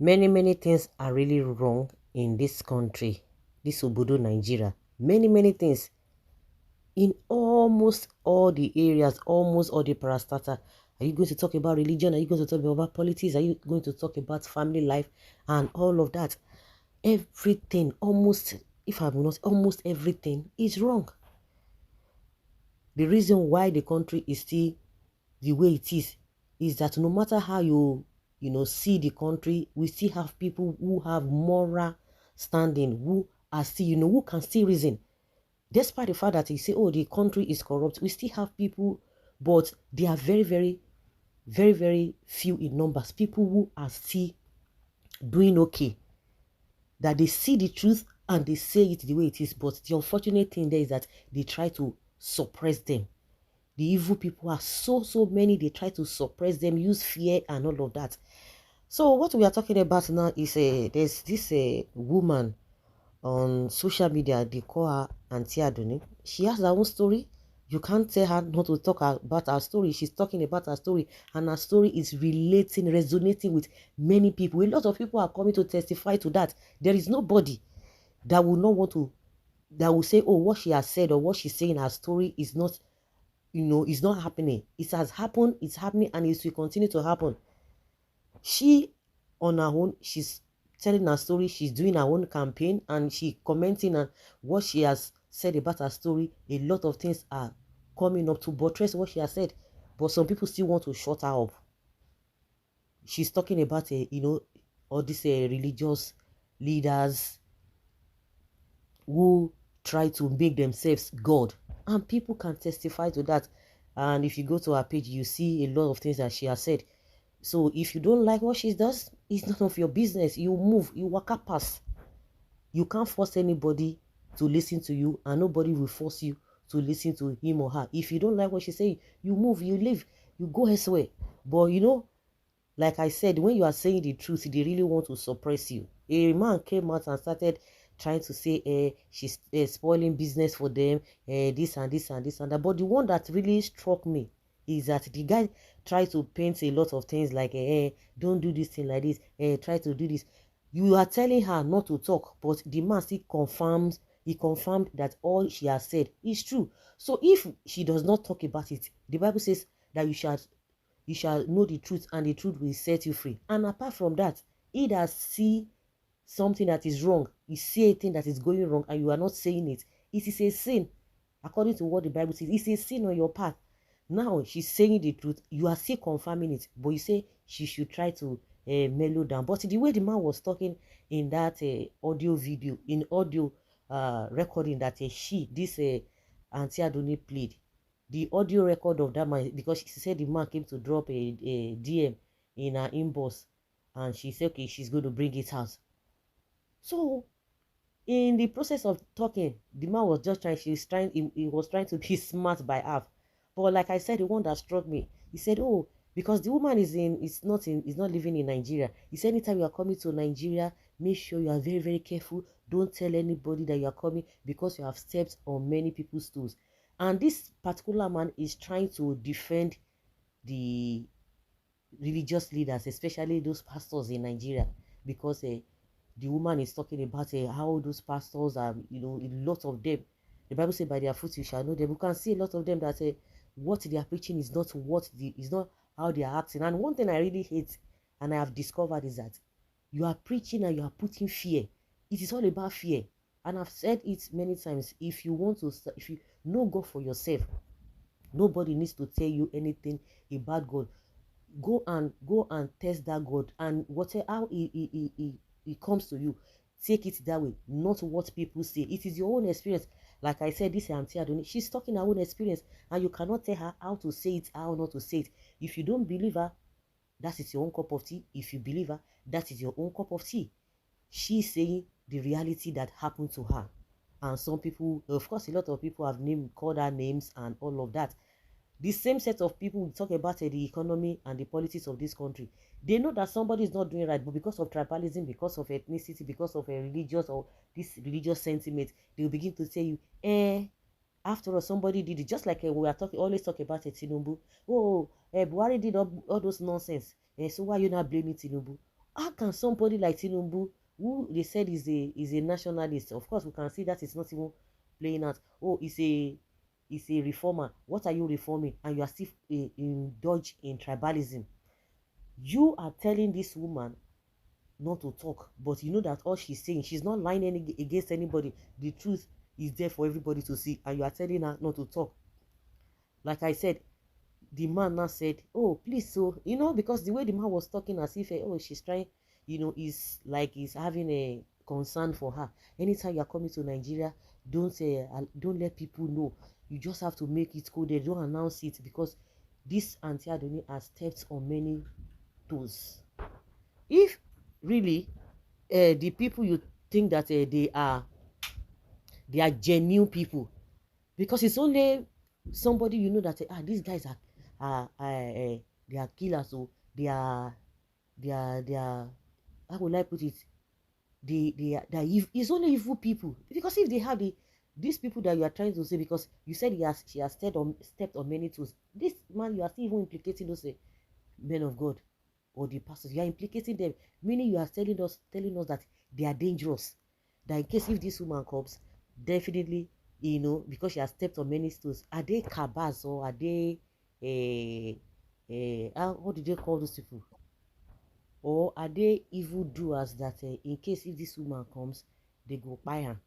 Many things are really wrong in this country, this Obodo Nigeria. Many things in almost all the areas, almost all the parastata. Are you going to talk about religion? Are you going to talk about politics? Are you going to talk about family life and all of that? Everything, almost, if I'm not, almost everything is wrong. The reason why the country is still the way it is that no matter how you see the country, we still have people who have moral standing, who are still, who can still reason. Despite the fact that you say, oh, the country is corrupt, we still have people, but they are very few in numbers. People who are still doing okay, that they see the truth and they say it the way it is. But the unfortunate thing there is that they try to suppress them. The evil people are so many. They try to suppress them, use fear and all of that. So what we are talking about now is there's this woman on social media. They call her Aunty Adon. She has her own story. You can't tell her not to talk about her story. She's talking about her story, and her story is resonating with many people. A lot of people are coming to testify to that. There is nobody that will not want to, that will say, oh, what she has said or what she's saying in her story is not, it's not happening. It has happened, it's happening, and it will continue to happen. She, on her own, she's telling her story, she's doing her own campaign, and she commenting on what she has said about her story. A lot of things are coming up to buttress what she has said, but some people still want to shut her up. She's talking about all these religious leaders who try to make themselves God, and people can testify to that. And if you go to her page, you see a lot of things that she has said. So if you don't like what she does, it's none of your business. You move, you walk up past. You can't force anybody to listen to you, and nobody will force you to listen to him or her. If you don't like what she's saying, you move, you leave, you go elsewhere. But like I said, when you are saying the truth, they really want to suppress you. A man came out and started trying to say, she's spoiling business for them, this and this and this and that. But the one that really struck me is that the guy tried to paint a lot of things like, don't do this thing like this, try to do this. You are telling her not to talk, but the man still confirmed that all she has said is true. So if she does not talk about it, the Bible says that you shall know the truth, and the truth will set you free. And apart from that, he that see something that is wrong, you see a thing that is going wrong, and you are not saying it, it is a sin. According to what the Bible says, it's a sin on your path. Now she's saying the truth, you are still confirming it, but you say she should try to mellow down. But the way the man was talking in that audio recording that this Aunty Adunni played, the audio record of that man, because she said the man came to drop a DM in her inbox, and she said, okay, she's going to bring it out. So in the process of talking, the man was just trying, he was trying to be smart by half. But like I said, the one that struck me, he said, oh, because the woman is not living in Nigeria. He said, anytime you are coming to Nigeria, make sure you are very careful. Don't tell anybody that you are coming, because you have stepped on many people's toes. And this particular man is trying to defend the religious leaders, especially those pastors in Nigeria, because the woman is talking about how those pastors are, a lot of them. The Bible says, by their fruits you shall know them. You can see a lot of them that what they are preaching is not is not how they are acting. And one thing I really hate, and I have discovered, is that you are preaching and you are putting fear. It is all about fear. And I've said it many times. If you know God for yourself, nobody needs to tell you anything about God. Go and test that God, and whatever how he comes to you, take it that way, not what people say. It is your own experience. Like I said, this Aunty Adon, she's talking her own experience, and you cannot tell her how to say it, how not to say it. If you don't believe her, that is your own cup of tea. If you believe her, that is your own cup of tea. She's saying the reality that happened to her. And some people, of course, a lot of people have called her names and all of that. The same set of people talk about the economy and the politics of this country. They know that somebody is not doing right, but because of tribalism, because of ethnicity, because of a religious or this religious sentiment, they will begin to tell you, after all, somebody did it. Just like we are always talk about Tinubu. Oh, Buhari did all those nonsense. So why are you not blaming Tinubu? How can somebody like Tinubu, who they said is a nationalist, of course we can see that it's not even playing out. Oh, it's a reformer. What are you reforming? And you are still indulged in tribalism. You are telling this woman not to talk, but you know that all she's saying, she's not lying against anybody. The truth is there for everybody to see, and you are telling her not to talk. Like I said, the man now said, oh please, so because the way the man was talking, as if oh, she's trying, is like he's having a concern for her. Anytime you're coming to Nigeria, don't let people know. You just have to make it cool. They don't announce it, because this Aunty Adoni has stepped on many toes. If really the people you think that they are genuine people, because it's only somebody that these guys they are killers, so they are how would I put it, it's only evil people. Because if they have these people that you are trying to say, because you said she has stepped on many toes, this man, you are still even implicating those men of God or the pastors. You are implicating them, meaning you are telling us that they are dangerous, that in case if this woman comes, definitely, because she has stepped on many toes. Are they cabals, or are they what do they call those people, or are they evil doers that in case if this woman comes, they go buy her?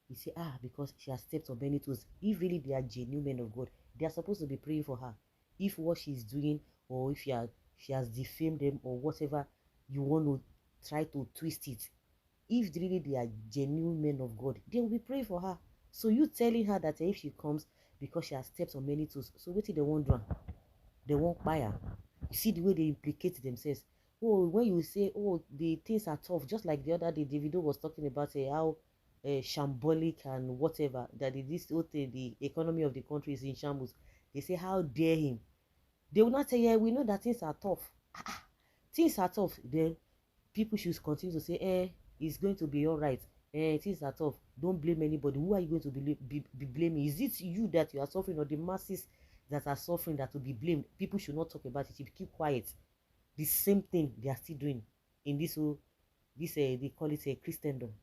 You say, because she has stepped on many toes. If really they are genuine men of God, they are supposed to be praying for her. If what she's doing, or if she has defamed them, or whatever you want to try to twist it, if really they are genuine men of God, they will be praying for her. So you telling her that if she comes, because she has stepped on many toes, so what they won't do? They won't buy her. You see the way they implicate themselves. Oh, when you say, oh, the things are tough, just like the other day, Davido was talking about how shambolic and whatever, that this whole thing, the economy of the country is in shambles. They say, how dare him? They will not say, yeah, we know that things are tough. Things are tough. Then people should continue to say, it's going to be all right. Things are tough. Don't blame anybody. Who are you going to be blaming? Is it you that you are suffering, or the masses that are suffering that will be blamed? People should not talk about it. If you keep quiet, the same thing they are still doing in they call it a Christendom.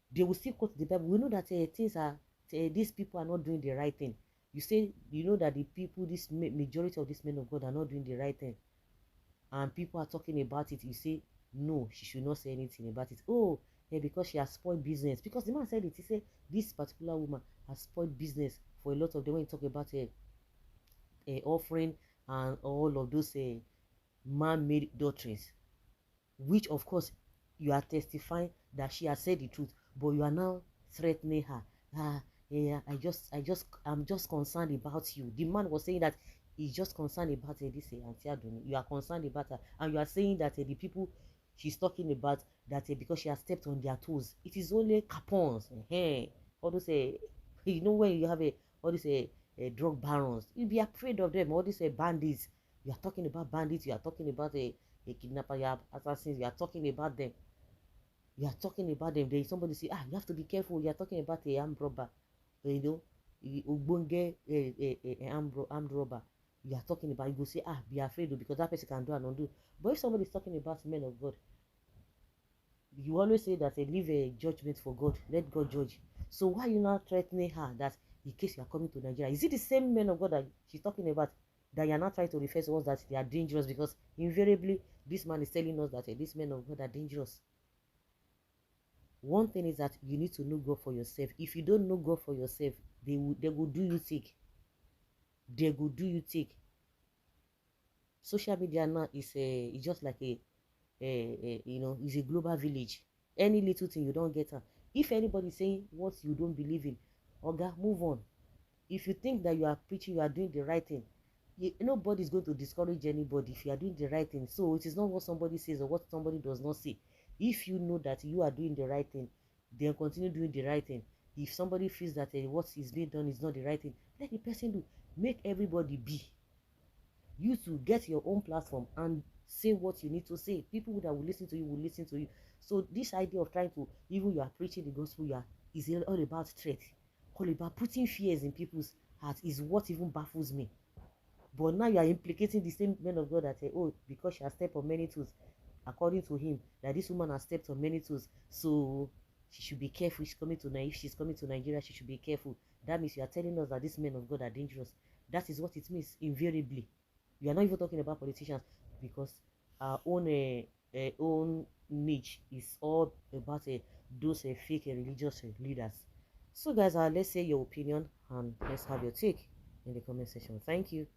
They will still quote the Bible. We know that these people are not doing the right thing. You say you know that the people, this majority of these men of God are not doing the right thing, and people are talking about it. You say no, she should not say anything about it. Oh, yeah, because she has spoiled business. Because the man said it. He said this particular woman has spoiled business for a lot of them. When you talk about offering and all of those man-made doctrines, which of course you are testifying that she has said the truth, but you are now threatening her. Yeah, I'm just concerned about you. The man was saying that he's just concerned about this Aunty Adoni. You are concerned about her, and you are saying that the people she's talking about, that because she has stepped on their toes, it is only capons. All those when you have all these drug barons, you'll be afraid of them. All these bandits, you are talking about bandits. You are talking about a kidnapper, you have assassins, you are talking about them. You are talking about them. Then somebody say, you have to be careful. You are talking about a armed robber, Ugbonge armed robber. You are talking about, you go say, be afraid, because that person can do and undo. But if somebody is talking about men of God, you always say that leave a judgment for God, let God judge. So why are you not threatening her that in case you are coming to Nigeria, is it the same men of God that she's talking about, that you are not trying to refer to us that they are dangerous? Because invariably this man is telling us that these men of God are dangerous. One thing is that you need to know God for yourself. If you don't know God for yourself, they will do you thick. They will do you thick. Social media now is just like it's a global village. Any little thing you don't get her. If anybody saying what you don't believe in, Oga, move on. If you think that you are preaching, you are doing the right thing, nobody is going to discourage anybody if you are doing the right thing. So it is not what somebody says or what somebody does not say. If you know that you are doing the right thing, then continue doing the right thing. If somebody feels that what is being done is not the right thing, let the person do. Make everybody be. You to get your own platform and say what you need to say. People that will listen to you will listen to you. So this idea of trying to, even you are preaching the gospel, is all about threat, all about putting fears in people's hearts, is what even baffles me. But now you are implicating the same men of God that say, oh, because she has stepped on many toes, according to him, that this woman has stepped on many toes, so she should be careful. If she's coming to Nigeria, she should be careful. That means you are telling us that these men of God are dangerous. That is what it means, invariably. We are not even talking about politicians, because our own niche is all about those fake religious leaders. So guys, let's say your opinion and let's have your take in the comment section. Thank you.